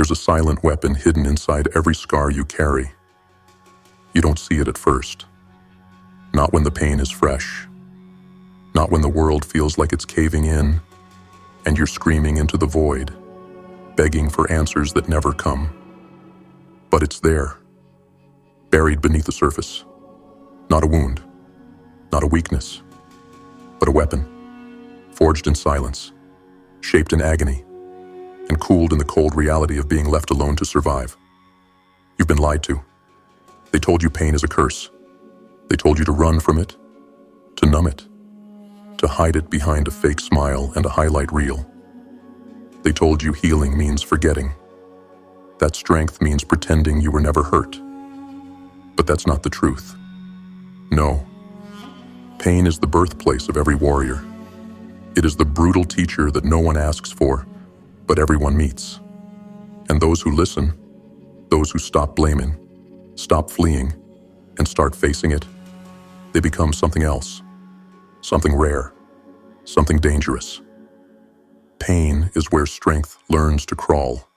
There's a silent weapon hidden inside every scar you carry. You don't see it at first. Not when the pain is fresh. Not when the world feels like it's caving in, and you're screaming into the void, begging for answers that never come. But it's there, buried beneath the surface. Not a wound, not a weakness, but a weapon, forged in silence, shaped in agony, and cooled in the cold reality of being left alone to survive. You've been lied to. They told you pain is a curse. They told you to run from it, to numb it, to hide it behind a fake smile and a highlight reel. They told you healing means forgetting, that strength means pretending you were never hurt. But that's not the truth. No. Pain is the birthplace of every warrior. It is the brutal teacher that no one asks for, but everyone meets. And those who listen, those who stop blaming, stop fleeing, and start facing it, they become something else, something rare, something dangerous. Pain is where strength learns to crawl.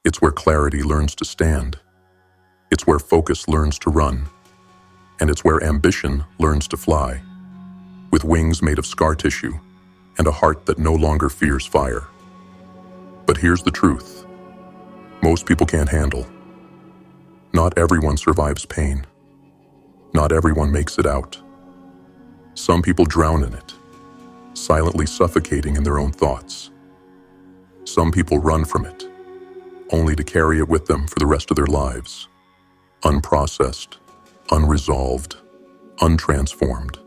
It's where clarity learns to stand. It's where focus learns to run. And it's where ambition learns to fly, with wings made of scar tissue and a heart that no longer fears fire. But here's the truth. Most people can't handle. Not everyone survives pain. Not everyone makes it out. Some people drown in it, silently suffocating in their own thoughts. Some people run from it, only to carry it with them for the rest of their lives, unprocessed, unresolved, untransformed.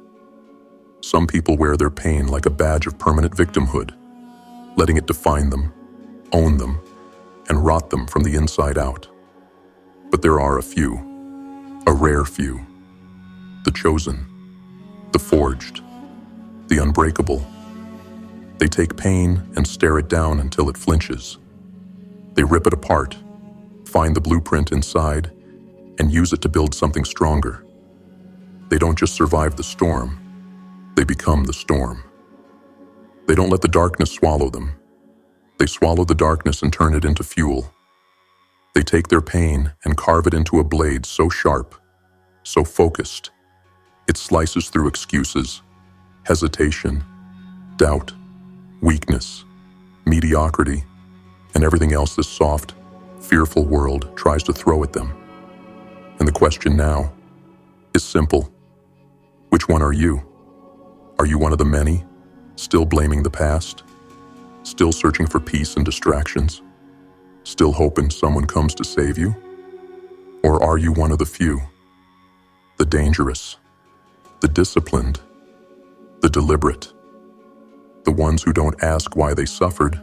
Some people wear their pain like a badge of permanent victimhood, letting it define them, own them, and rot them from the inside out. But there are a few, a rare few, the chosen, the forged, the unbreakable. They take pain and stare it down until it flinches. They rip it apart, find the blueprint inside, and use it to build something stronger. They don't just survive the storm, they become the storm. They don't let the darkness swallow them. They swallow the darkness and turn it into fuel. They take their pain and carve it into a blade so sharp, so focused, it slices through excuses, hesitation, doubt, weakness, mediocrity, and everything else this soft, fearful world tries to throw at them. And the question now is simple. Which one are you? Are you one of the many, still blaming the past, still searching for peace and distractions, still hoping someone comes to save you? Or are you one of the few, the dangerous, the disciplined, the deliberate, the ones who don't ask why they suffered,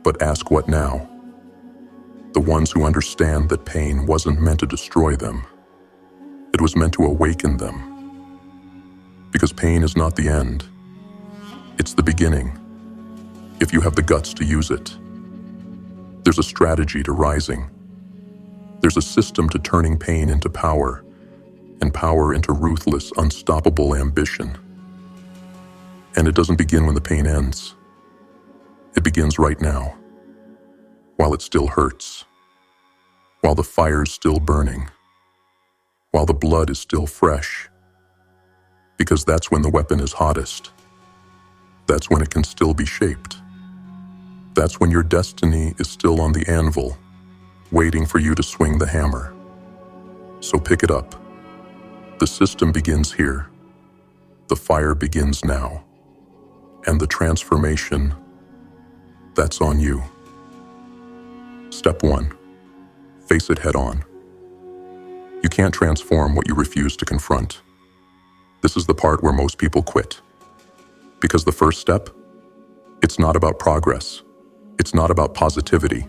but ask what now? The ones who understand that pain wasn't meant to destroy them. It was meant to awaken them. Because pain is not the end. It's the beginning, if you have the guts to use it. There's a strategy to rising. There's a system to turning pain into power, and power into ruthless, unstoppable ambition. And it doesn't begin when the pain ends. It begins right now, while it still hurts, while the fire's still burning, while the blood is still fresh. Because that's when the weapon is hottest. That's when it can still be shaped. That's when your destiny is still on the anvil, waiting for you to swing the hammer. So pick it up. The system begins here. The fire begins now. And the transformation, that's on you. Step 1. Face it head on. You can't transform what you refuse to confront. This is the part where most people quit. Because the first step, it's not about progress. It's not about positivity.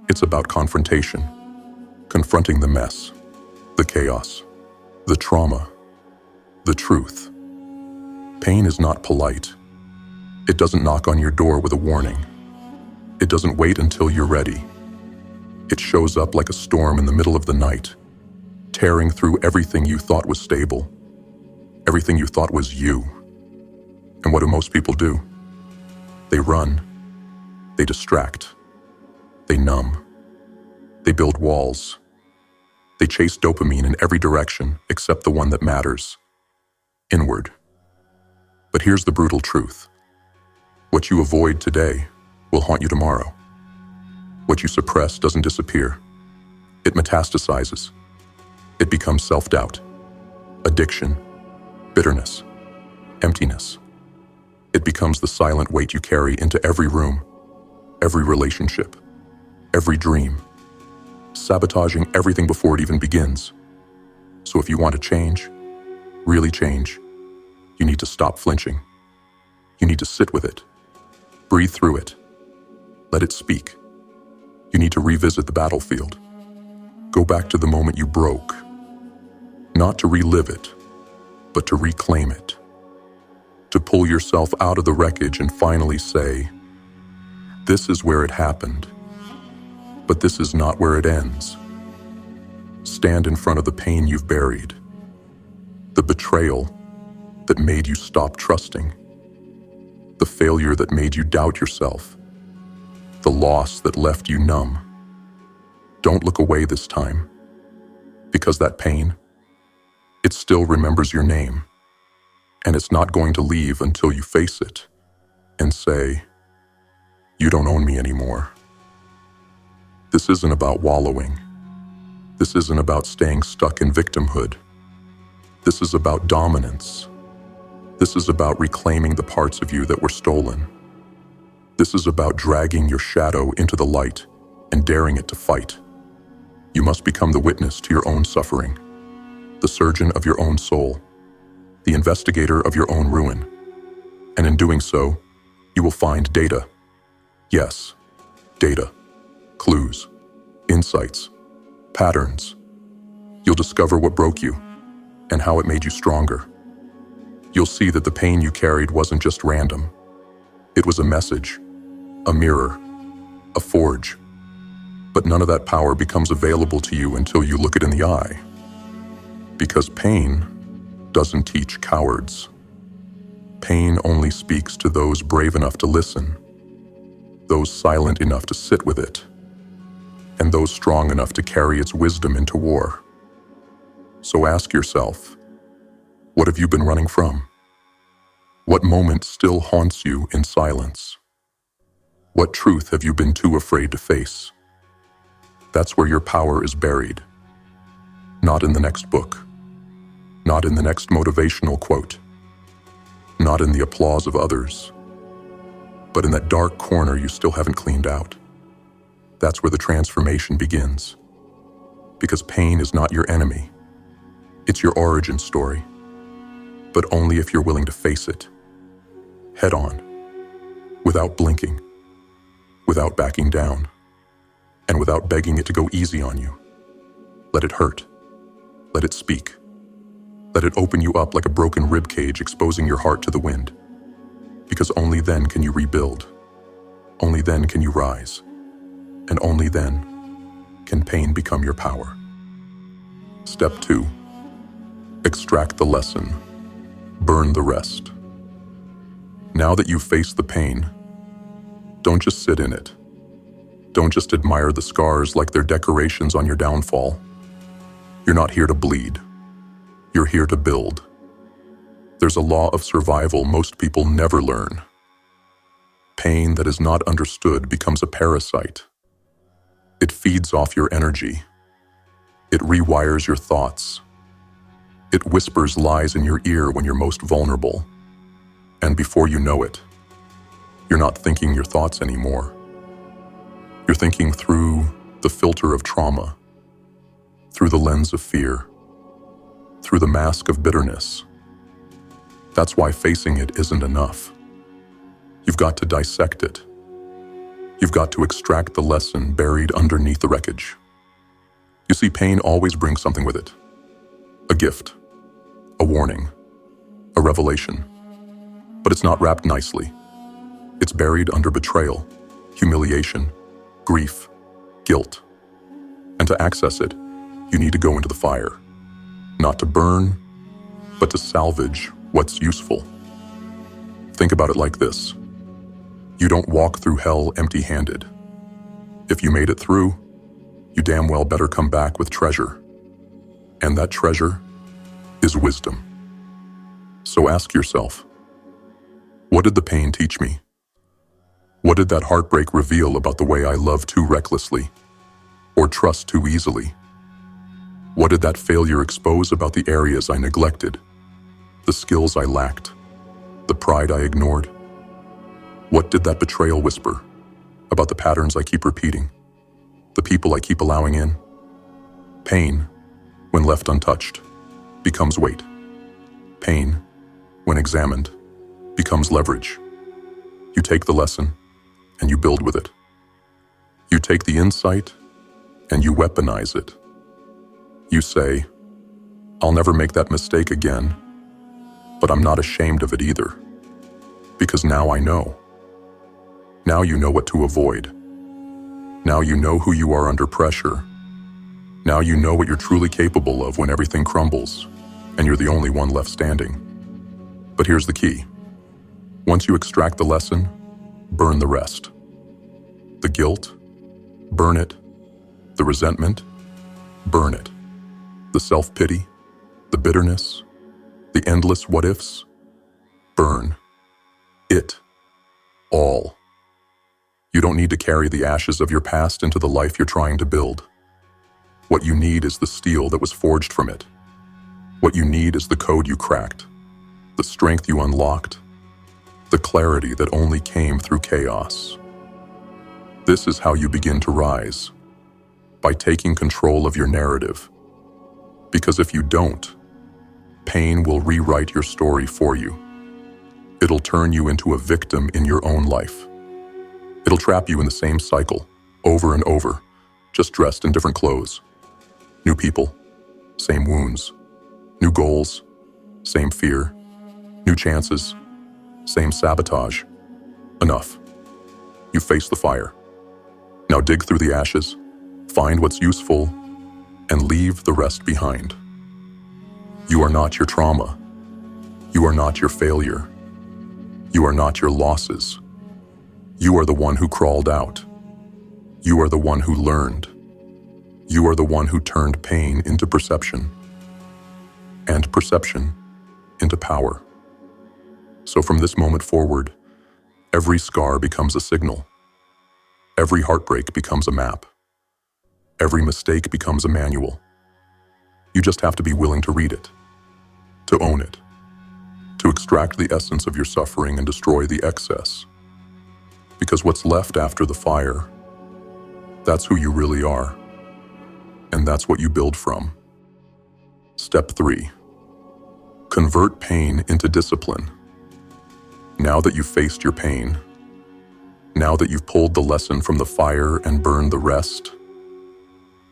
It's about confrontation. Confronting the mess, the chaos, the trauma, the truth. Pain is not polite. It doesn't knock on your door with a warning. It doesn't wait until you're ready. It shows up like a storm in the middle of the night, tearing through everything you thought was stable, everything you thought was you. And what do most people do? They run. They distract. They numb. They build walls. They chase dopamine in every direction except the one that matters: inward. But here's the brutal truth. What you avoid today will haunt you tomorrow. What you suppress doesn't disappear. It metastasizes. It becomes self-doubt, addiction, bitterness, emptiness. It becomes the silent weight you carry into every room, every relationship, every dream, sabotaging everything before it even begins. So if you want to change, really change, you need to stop flinching. You need to sit with it, breathe through it, let it speak. You need to revisit the battlefield. Go back to the moment you broke, not to relive it, but to reclaim it. To pull yourself out of the wreckage and finally say, this is where it happened, but this is not where it ends. Stand in front of the pain you've buried, the betrayal that made you stop trusting, the failure that made you doubt yourself, the loss that left you numb. Don't look away this time, because that pain, it still remembers your name, and it's not going to leave until you face it and say, you don't own me anymore. This isn't about wallowing. This isn't about staying stuck in victimhood. This is about dominance. This is about reclaiming the parts of you that were stolen. This is about dragging your shadow into the light and daring it to fight. You must become the witness to your own suffering, the surgeon of your own soul, the investigator of your own ruin. And in doing so, you will find data. Yes, data, clues, insights, patterns. You'll discover what broke you and how it made you stronger. You'll see that the pain you carried wasn't just random. It was a message, a mirror, a forge. But none of that power becomes available to you until you look it in the eye. Because pain doesn't teach cowards. Pain only speaks to those brave enough to listen, those silent enough to sit with it, and those strong enough to carry its wisdom into war. So ask yourself, what have you been running from? What moment still haunts you in silence? What truth have you been too afraid to face? That's where your power is buried. Not in the next book. Not in the next motivational quote. Not in the applause of others. But in that dark corner you still haven't cleaned out. That's where the transformation begins. Because pain is not your enemy. It's your origin story. But only if you're willing to face it. Head on. Without blinking. Without backing down. And without begging it to go easy on you. Let it hurt. Let it speak. Let it open you up like a broken rib cage exposing your heart to the wind. Because only then can you rebuild. Only then can you rise. And only then can pain become your power. Step 2. Extract the lesson. Burn the rest. Now that you've faced the pain, don't just sit in it. Don't just admire the scars like they're decorations on your downfall. You're not here to bleed. You're here to build. There's a law of survival most people never learn. Pain that is not understood becomes a parasite. It feeds off your energy. It rewires your thoughts. It whispers lies in your ear when you're most vulnerable. And before you know it, you're not thinking your thoughts anymore. You're thinking through the filter of trauma, through the lens of fear, through the mask of bitterness. That's why facing it isn't enough. You've got to dissect it. You've got to extract the lesson buried underneath the wreckage. You see, pain always brings something with it. A gift, a warning, a revelation. But it's not wrapped nicely. It's buried under betrayal, humiliation, grief, guilt. And to access it, you need to go into the fire. Not to burn, but to salvage what's useful. Think about it like this. You don't walk through hell empty-handed. If you made it through, you damn well better come back with treasure. And that treasure is wisdom. So ask yourself, what did the pain teach me? What did that heartbreak reveal about the way I love too recklessly or trust too easily? What did that failure expose about the areas I neglected, the skills I lacked, the pride I ignored? What did that betrayal whisper about the patterns I keep repeating, the people I keep allowing in? Pain, when left untouched, becomes weight. Pain, when examined, becomes leverage. You take the lesson and you build with it. You take the insight and you weaponize it. You say, I'll never make that mistake again, but I'm not ashamed of it either, because now I know. Now you know what to avoid. Now you know who you are under pressure. Now you know what you're truly capable of when everything crumbles and you're the only one left standing. But here's the key. Once you extract the lesson, burn the rest. The guilt, burn it. The resentment, burn it. The self-pity, the bitterness, the endless what-ifs, burn it all. You don't need to carry the ashes of your past into the life you're trying to build. What you need is the steel that was forged from it. What you need is the code you cracked, the strength you unlocked, the clarity that only came through chaos. This is how you begin to rise, by taking control of your narrative. Because if you don't, pain will rewrite your story for you. It'll turn you into a victim in your own life. It'll trap you in the same cycle, over and over, just dressed in different clothes. New people, same wounds. New goals, same fear. New chances, same sabotage. Enough. You face the fire. Now dig through the ashes, find what's useful, and leave the rest behind. You are not your trauma. You are not your failure. You are not your losses. You are the one who crawled out. You are the one who learned. You are the one who turned pain into perception, and perception into power. So from this moment forward, every scar becomes a signal. Every heartbreak becomes a map. Every mistake becomes a manual. You just have to be willing to read it, to own it, to extract the essence of your suffering and destroy the excess. Because what's left after the fire, that's who you really are. And that's what you build from. Step 3. Convert pain into discipline. Now that you've faced your pain, now that you've pulled the lesson from the fire and burned the rest,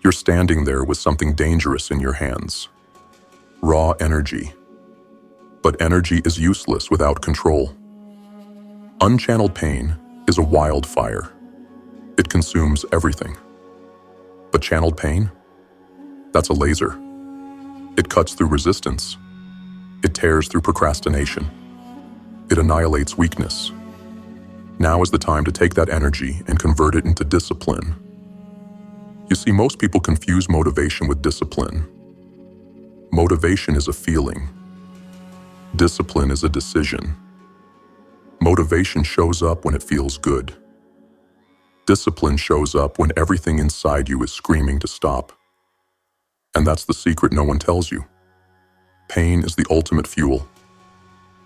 you're standing there with something dangerous in your hands. Raw energy. But energy is useless without control. Unchanneled pain is a wildfire. It consumes everything. But channeled pain? That's a laser. It cuts through resistance. It tears through procrastination. It annihilates weakness. Now is the time to take that energy and convert it into discipline. You see, most people confuse motivation with discipline. Motivation is a feeling. Discipline is a decision. Motivation shows up when it feels good. Discipline shows up when everything inside you is screaming to stop. And that's the secret no one tells you. Pain is the ultimate fuel,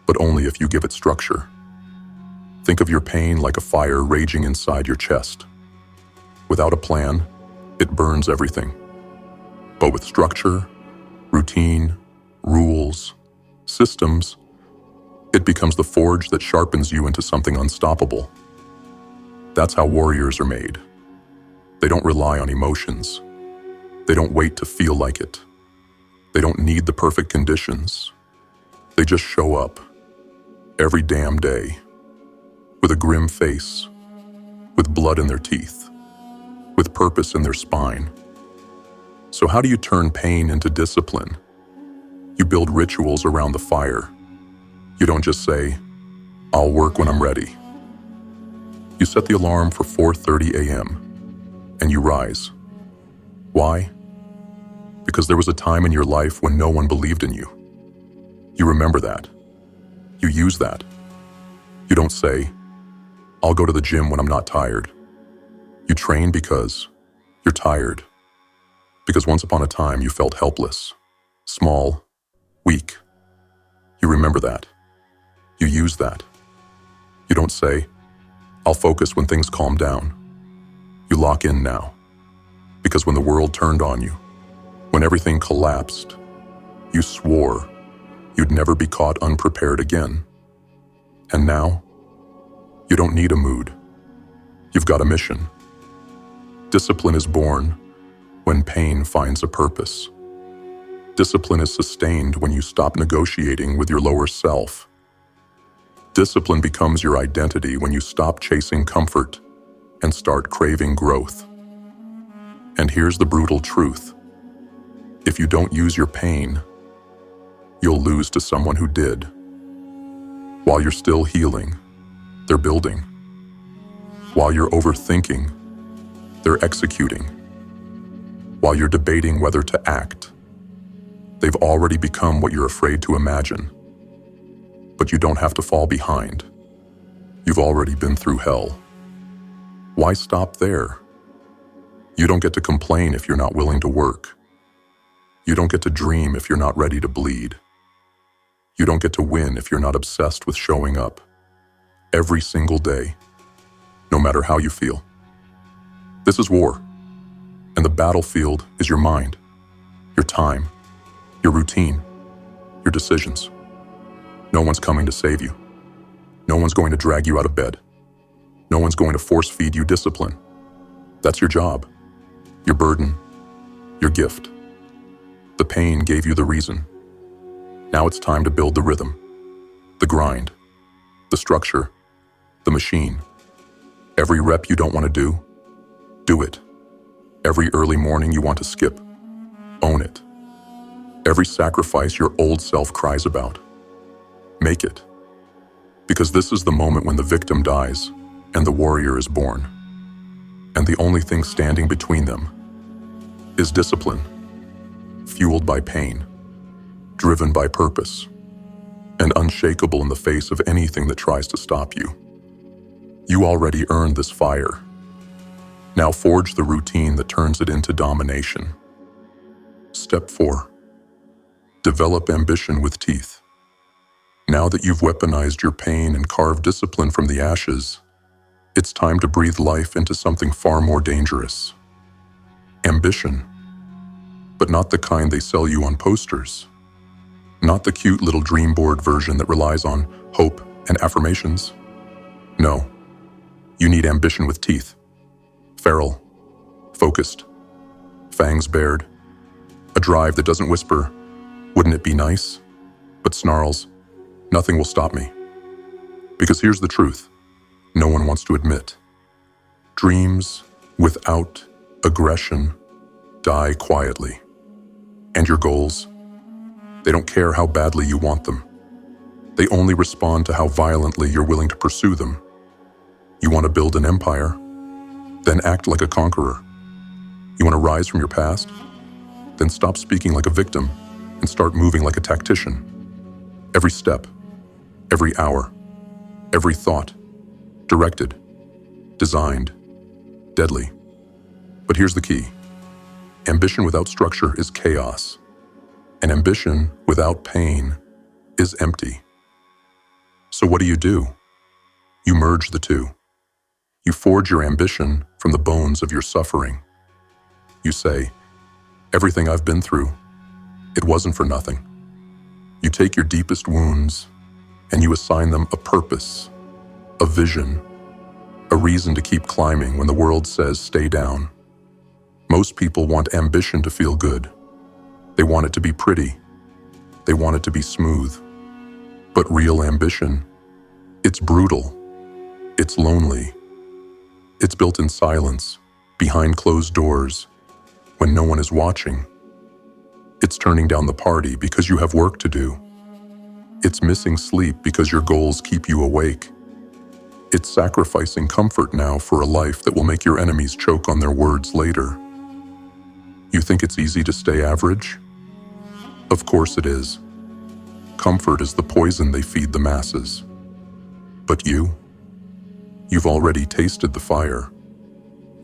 but only if you give it structure. Think of your pain like a fire raging inside your chest. Without a plan, it burns everything. But with structure, routine, rules, systems, it becomes the forge that sharpens you into something unstoppable. That's how warriors are made. They don't rely on emotions. They don't wait to feel like it. They don't need the perfect conditions. They just show up every damn day with a grim face, with blood in their teeth, with purpose in their spine. So how do you turn pain into discipline? You build rituals around the fire. You don't just say, I'll work when I'm ready. You set the alarm for 4:30 a.m. and you rise. Why? Because there was a time in your life when no one believed in you. You remember that. You use that. You don't say, "I'll go to the gym when I'm not tired." You train because you're tired. Because once upon a time you felt helpless, small, weak. You remember that. You use that. You don't say, "I'll focus when things calm down." You lock in now. Because when the world turned on you, when everything collapsed, you swore you'd never be caught unprepared again. And now, you don't need a mood. You've got a mission. Discipline is born when pain finds a purpose. Discipline is sustained when you stop negotiating with your lower self. Discipline becomes your identity when you stop chasing comfort and start craving growth. And here's the brutal truth. If you don't use your pain, you'll lose to someone who did. While you're still healing, they're building. While you're overthinking, they're executing. While you're debating whether to act, they've already become what you're afraid to imagine. But you don't have to fall behind. You've already been through hell. Why stop there? You don't get to complain if you're not willing to work. You don't get to dream if you're not ready to bleed. You don't get to win if you're not obsessed with showing up. Every single day, no matter how you feel. This is war, and the battlefield is your mind, your time, your routine, your decisions. No one's coming to save you. No one's going to drag you out of bed. No one's going to force feed you discipline. That's your job, your burden, your gift. The pain gave you the reason. Now it's time to build the rhythm, the grind, the structure, the machine. Every rep you don't want to do it. Every early morning you want to skip, own it. Every sacrifice your old self cries about, make it. Because this is the moment when the victim dies and the warrior is born. And the only thing standing between them is discipline, fueled by pain, driven by purpose, and unshakable in the face of anything that tries to stop you. You already earned this fire. Now forge the routine that turns it into domination. Step 4. Develop ambition with teeth. Now that you've weaponized your pain and carved discipline from the ashes, it's time to breathe life into something far more dangerous. Ambition. But not the kind they sell you on posters. Not the cute little dream board version that relies on hope and affirmations. No, you need ambition with teeth. Feral, focused, fangs bared. A drive that doesn't whisper, "Wouldn't it be nice?" but snarls, "Nothing will stop me." Because here's the truth no one wants to admit. Dreams without aggression die quietly. And your goals? They don't care how badly you want them. They only respond to how violently you're willing to pursue them. You want to build an empire? Then act like a conqueror. You want to rise from your past? Then stop speaking like a victim and start moving like a tactician. Every step, every hour, every thought, directed, designed, deadly. But here's the key. Ambition without structure is chaos. And ambition without pain is empty. So what do? You merge the two. You forge your ambition from the bones of your suffering. You say, "Everything I've been through, it wasn't for nothing." You take your deepest wounds and you assign them a purpose, a vision, a reason to keep climbing when the world says stay down. Most people want ambition to feel good. They want it to be pretty. They want it to be smooth. But real ambition, it's brutal. It's lonely. It's built in silence, behind closed doors, when no one is watching. It's turning down the party because you have work to do. It's missing sleep because your goals keep you awake. It's sacrificing comfort now for a life that will make your enemies choke on their words later. You think it's easy to stay average? Of course it is. Comfort is the poison they feed the masses. But you've already tasted the fire.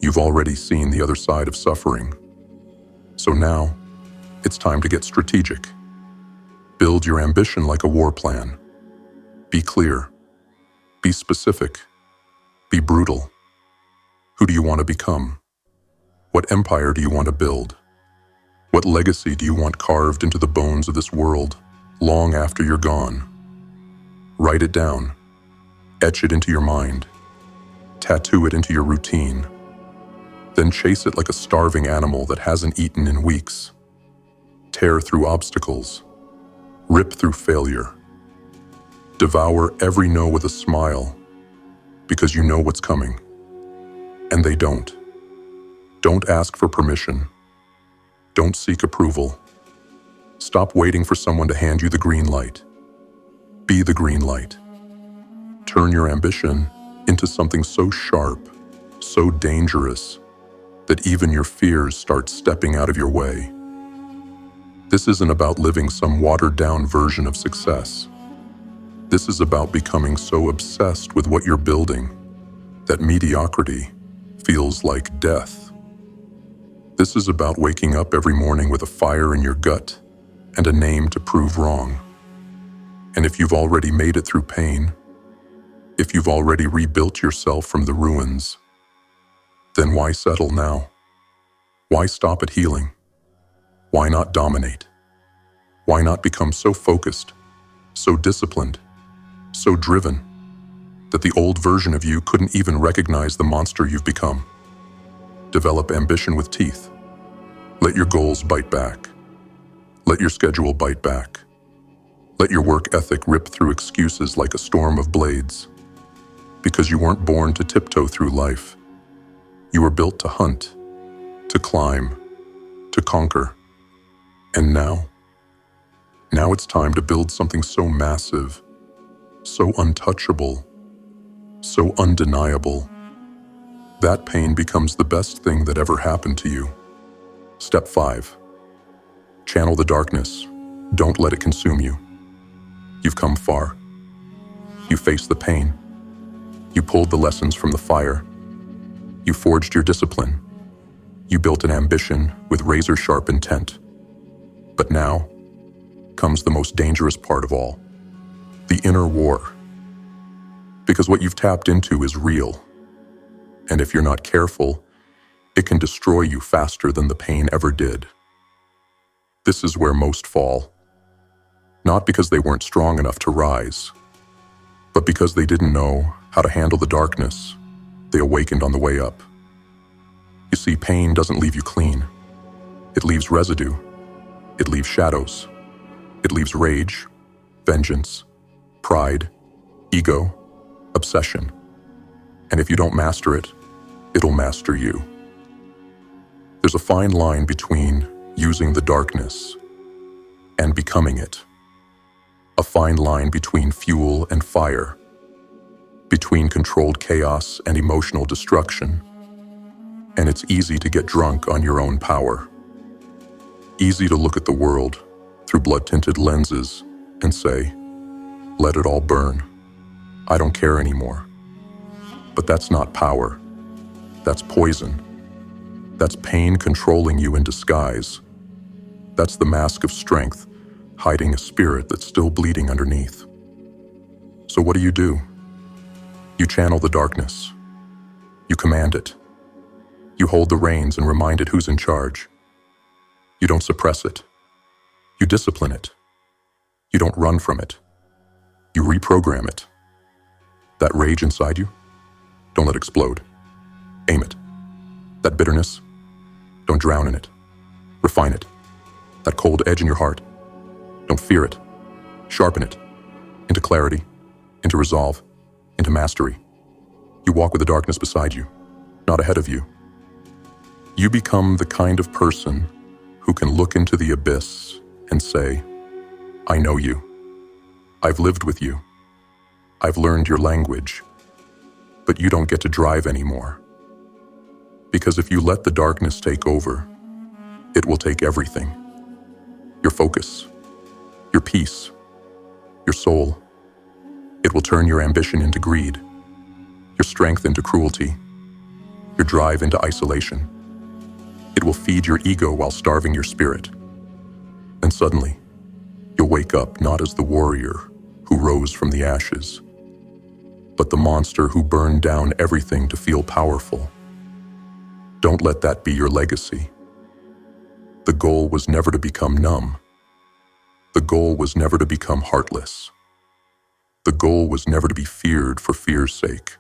You've already seen the other side of suffering. So now, it's time to get strategic. Build your ambition like a war plan. Be clear. Be specific. Be brutal. Who do you want to become? What empire do you want to build? What legacy do you want carved into the bones of this world long after you're gone? Write it down. Etch it into your mind. Tattoo it into your routine. Then chase it like a starving animal that hasn't eaten in weeks. Tear through obstacles. Rip through failure. Devour every no with a smile, because you know what's coming. And they don't. Don't ask for permission. Don't seek approval. Stop waiting for someone to hand you the green light. Be the green light. Turn your ambition into something so sharp, so dangerous, that even your fears start stepping out of your way. This isn't about living some watered-down version of success. This is about becoming so obsessed with what you're building that mediocrity feels like death. This is about waking up every morning with a fire in your gut and a name to prove wrong. And if you've already made it through pain, if you've already rebuilt yourself from the ruins, then why settle now? Why stop at healing? Why not dominate? Why not become so focused, so disciplined, so driven, that the old version of you couldn't even recognize the monster you've become? Develop ambition with teeth. Let your goals bite back. Let your schedule bite back. Let your work ethic rip through excuses like a storm of blades. Because you weren't born to tiptoe through life. You were built to hunt, to climb, to conquer. And now it's time to build something so massive, so untouchable, so undeniable. That pain becomes the best thing that ever happened to you. Step 5. Channel the darkness. Don't let it consume you. You've come far. You faced the pain. You pulled the lessons from the fire. You forged your discipline. You built an ambition with razor-sharp intent. But now comes the most dangerous part of all, the inner war. Because what you've tapped into is real. And if you're not careful, it can destroy you faster than the pain ever did. This is where most fall. Not because they weren't strong enough to rise, but because they didn't know how to handle the darkness they awakened on the way up. You see, pain doesn't leave you clean. It leaves residue. It leaves shadows. It leaves rage, vengeance, pride, ego, obsession. And if you don't master it, it'll master you. There's a fine line between using the darkness and becoming it. A fine line between fuel and fire, between controlled chaos and emotional destruction. And it's easy to get drunk on your own power. Easy to look at the world through blood-tinted lenses and say, let it all burn. I don't care anymore. But that's not power. That's poison. That's pain controlling you in disguise. That's the mask of strength, hiding a spirit that's still bleeding underneath. So what do? You channel the darkness. You command it. You hold the reins and remind it who's in charge. You don't suppress it. You discipline it. You don't run from it. You reprogram it. That rage inside you, don't let it explode. Aim it. That bitterness, don't drown in it. Refine it. That cold edge in your heart, don't fear it. Sharpen it. Into clarity, into resolve, into mastery. You walk with the darkness beside you, not ahead of you. You become the kind of person who can look into the abyss and say, I know you. I've lived with you. I've learned your language. but you don't get to drive anymore. Because if you let the darkness take over, it will take everything. Your focus, your peace, your soul. It will turn your ambition into greed, your strength into cruelty, your drive into isolation. It will feed your ego while starving your spirit. And suddenly, you'll wake up not as the warrior who rose from the ashes, but the monster who burned down everything to feel powerful. Don't let that be your legacy. The goal was never to become numb. The goal was never to become heartless. The goal was never to be feared for fear's sake.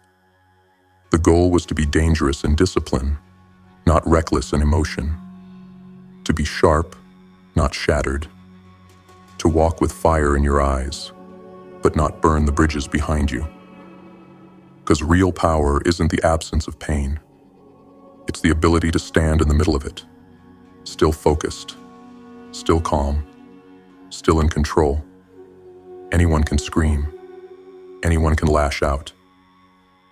The goal was to be dangerous in discipline, not reckless in emotion. To be sharp, not shattered. To walk with fire in your eyes, but not burn the bridges behind you. Because real power isn't the absence of pain. It's the ability to stand in the middle of it, still focused, still calm, still in control. Anyone can scream. Anyone can lash out.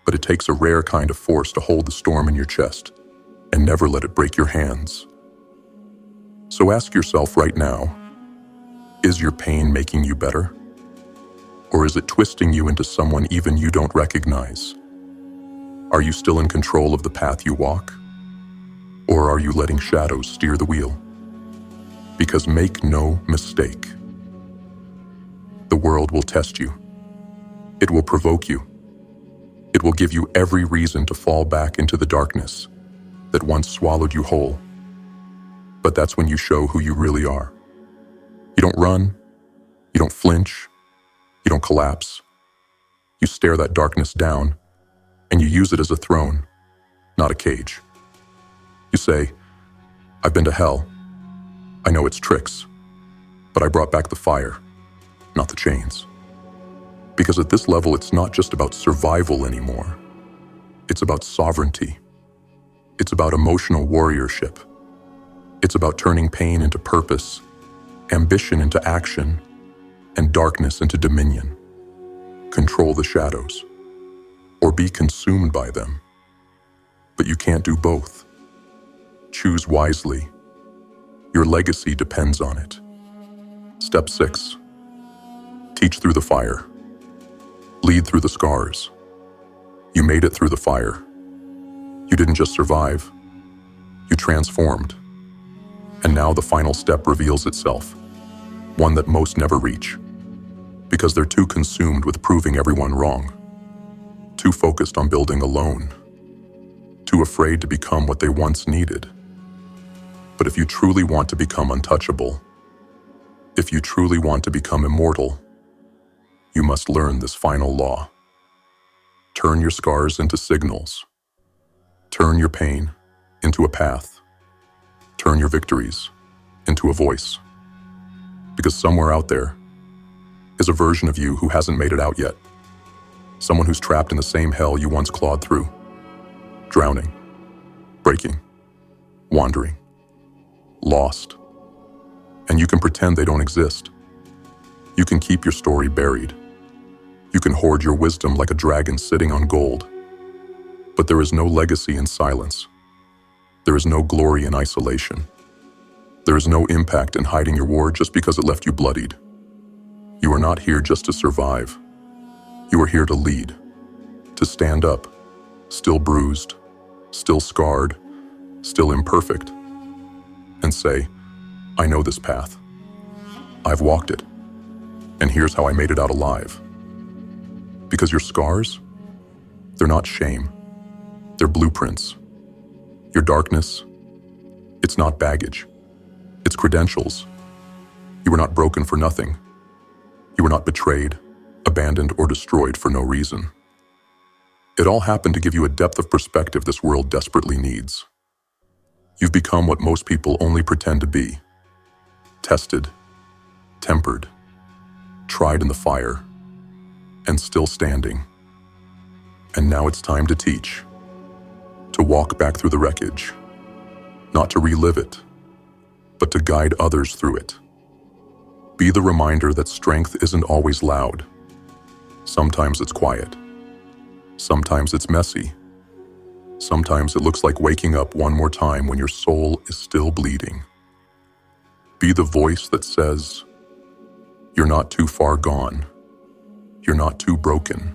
But it takes a rare kind of force to hold the storm in your chest and never let it break your hands. So ask yourself right now, is your pain making you better? Or is it twisting you into someone even you don't recognize? Are you still in control of the path you walk? Or are you letting shadows steer the wheel? Because make no mistake, the world will test you. It will provoke you. It will give you every reason to fall back into the darkness that once swallowed you whole. But that's when you show who you really are. You don't run. You don't flinch. You don't collapse. You stare that darkness down, and you use it as a throne, not a cage. You say, I've been to hell. I know its tricks, but I brought back the fire, not the chains. Because at this level, it's not just about survival anymore. It's about sovereignty. It's about emotional warriorship. It's about turning pain into purpose, ambition into action, and darkness into dominion. Control the shadows, or be consumed by them. But you can't do both. Choose wisely. Your legacy depends on it. Step 6. Teach through the fire. Lead through the scars. You made it through the fire. You didn't just survive. You transformed. And now the final step reveals itself, one that most never reach, because they're too consumed with proving everyone wrong, too focused on building alone, too afraid to become what they once needed. But if you truly want to become untouchable, if you truly want to become immortal, you must learn this final law. Turn your scars into signals. Turn your pain into a path. Turn your victories into a voice. Because somewhere out there is a version of you who hasn't made it out yet. Someone who's trapped in the same hell you once clawed through. Drowning, breaking, wandering, lost. And you can pretend they don't exist. You can keep your story buried. You can hoard your wisdom like a dragon sitting on gold. But there is no legacy in silence. There is no glory in isolation. There is no impact in hiding your war just because it left you bloodied. You are not here just to survive. You are here to lead, to stand up, still bruised, still scarred, still imperfect, and say, I know this path. I've walked it, and here's how I made it out alive. Because your scars, they're not shame. They're blueprints. Your darkness, it's not baggage. It's credentials. You were not broken for nothing. You were not betrayed, abandoned, or destroyed for no reason. It all happened to give you a depth of perspective this world desperately needs. You've become what most people only pretend to be. Tested, tempered, tried in the fire, and still standing. And now it's time to teach. To walk back through the wreckage. Not to relive it, but to guide others through it. Be the reminder that strength isn't always loud. Sometimes it's quiet. Sometimes it's messy. Sometimes it looks like waking up one more time when your soul is still bleeding. Be the voice that says, "You're not too far gone. You're not too broken.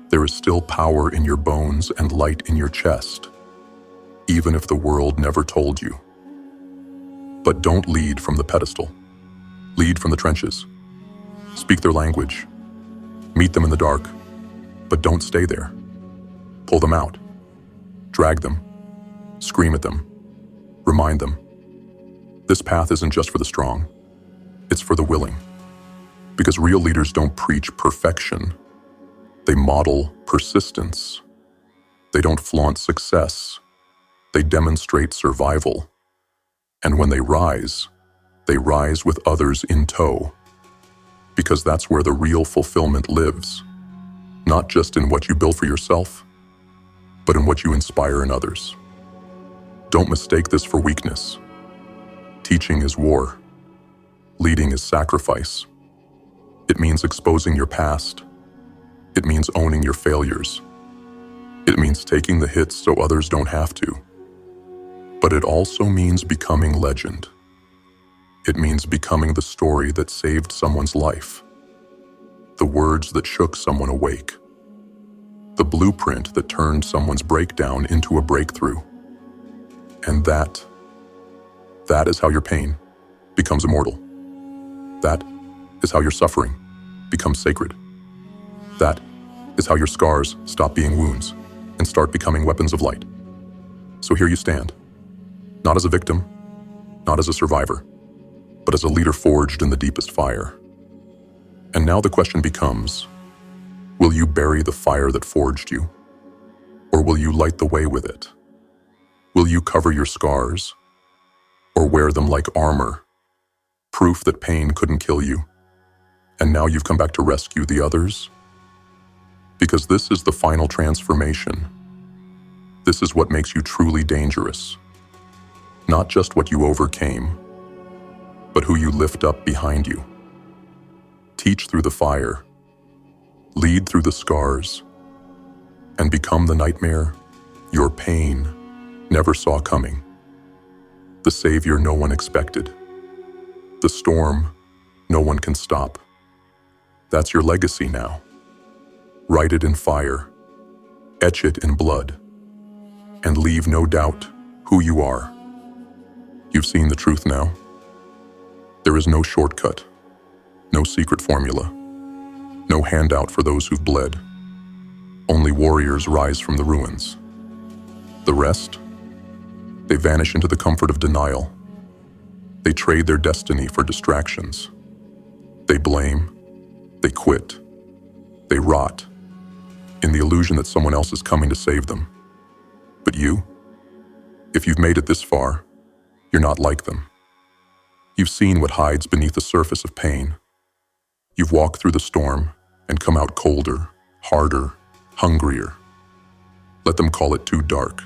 There is still power in your bones and light in your chest, even if the world never told you." But don't lead from the pedestal. Lead from the trenches. Speak their language. Meet them in the dark, but don't stay there. Pull them out. Drag them. Scream at them. Remind them. This path isn't just for the strong. It's for the willing. Because real leaders don't preach perfection. They model persistence. They don't flaunt success. They demonstrate survival. And when they rise with others in tow. Because that's where the real fulfillment lives. Not just in what you build for yourself, but in what you inspire in others. Don't mistake this for weakness. Teaching is war. Leading is sacrifice. It means exposing your past. It means owning your failures. It means taking the hits so others don't have to. But it also means becoming legend. It means becoming the story that saved someone's life. The words that shook someone awake. The blueprint that turned someone's breakdown into a breakthrough. And that is how your pain becomes immortal. That is how your suffering becomes sacred. That is how your scars stop being wounds and start becoming weapons of light. So here you stand, not as a victim, not as a survivor, but as a leader forged in the deepest fire. And now the question becomes, will you bury the fire that forged you? Or will you light the way with it? Will you cover your scars? Or wear them like armor? Proof that pain couldn't kill you. And now you've come back to rescue the others? Because this is the final transformation. This is what makes you truly dangerous. Not just what you overcame, but who you lift up behind you. Teach through the fire. Lead through the scars. And become the nightmare your pain never saw coming. The savior no one expected. The storm no one can stop. That's your legacy now. Write it in fire. Etch it in blood. And leave no doubt who you are. You've seen the truth now. There is no shortcut, no secret formula, no handout for those who've bled. Only warriors rise from the ruins. The rest, they vanish into the comfort of denial. They trade their destiny for distractions. They blame, they quit, they rot in the illusion that someone else is coming to save them. But you, if you've made it this far, you're not like them. You've seen what hides beneath the surface of pain. You've walked through the storm and come out colder, harder, hungrier. Let them call it too dark.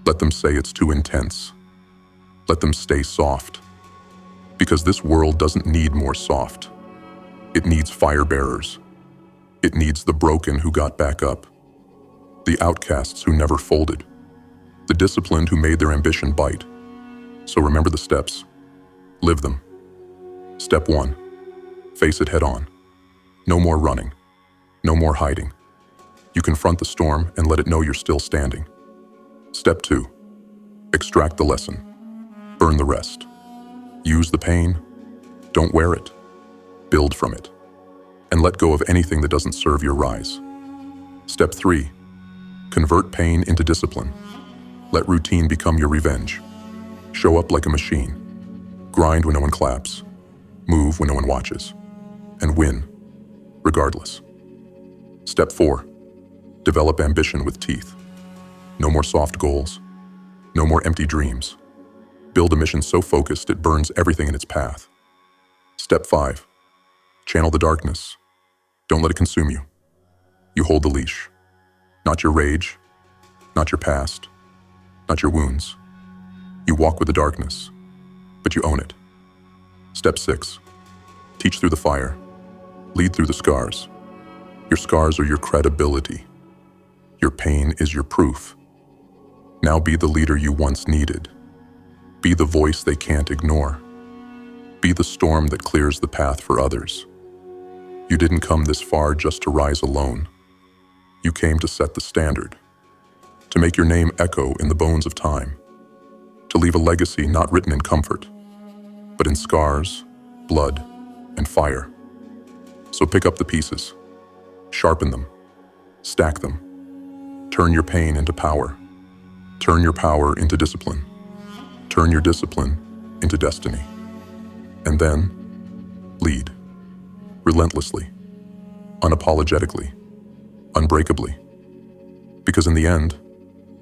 Let them say it's too intense. Let them stay soft. Because this world doesn't need more soft. It needs fire bearers. It needs the broken who got back up. The outcasts who never folded. The disciplined who made their ambition bite. So remember the steps. Live them. Step 1. Face it head on. No more running. No more hiding. You confront the storm and let it know you're still standing. Step 2. Extract the lesson. Burn the rest. Use the pain. Don't wear it. Build from it. And let go of anything that doesn't serve your rise. Step 3. Convert pain into discipline. Let routine become your revenge. Show up like a machine. Grind when no one claps. Move when no one watches. And win, regardless. Step 4. Develop ambition with teeth. No more soft goals. No more empty dreams. Build a mission so focused it burns everything in its path. Step 5. Channel the darkness. Don't let it consume you. You hold the leash. Not your rage, not your past, not your wounds. You walk with the darkness, but you own it. Step 6. Teach through the fire. Lead through the scars. Your scars are your credibility. Your pain is your proof. Now be the leader you once needed. Be the voice they can't ignore. Be the storm that clears the path for others. You didn't come this far just to rise alone. You came to set the standard, to make your name echo in the bones of time, to leave a legacy not written in comfort, but in scars, blood, and fire. So pick up the pieces, sharpen them, stack them, turn your pain into power, turn your power into discipline, turn your discipline into destiny, and then lead, relentlessly, unapologetically, unbreakably. Because in the end,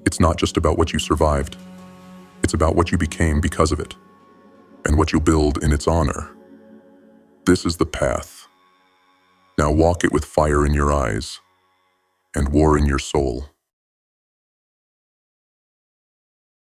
it's not just about what you survived, it's about what you became because of it, and what you'll build in its honor. This is the path. Now walk it with fire in your eyes and war in your soul.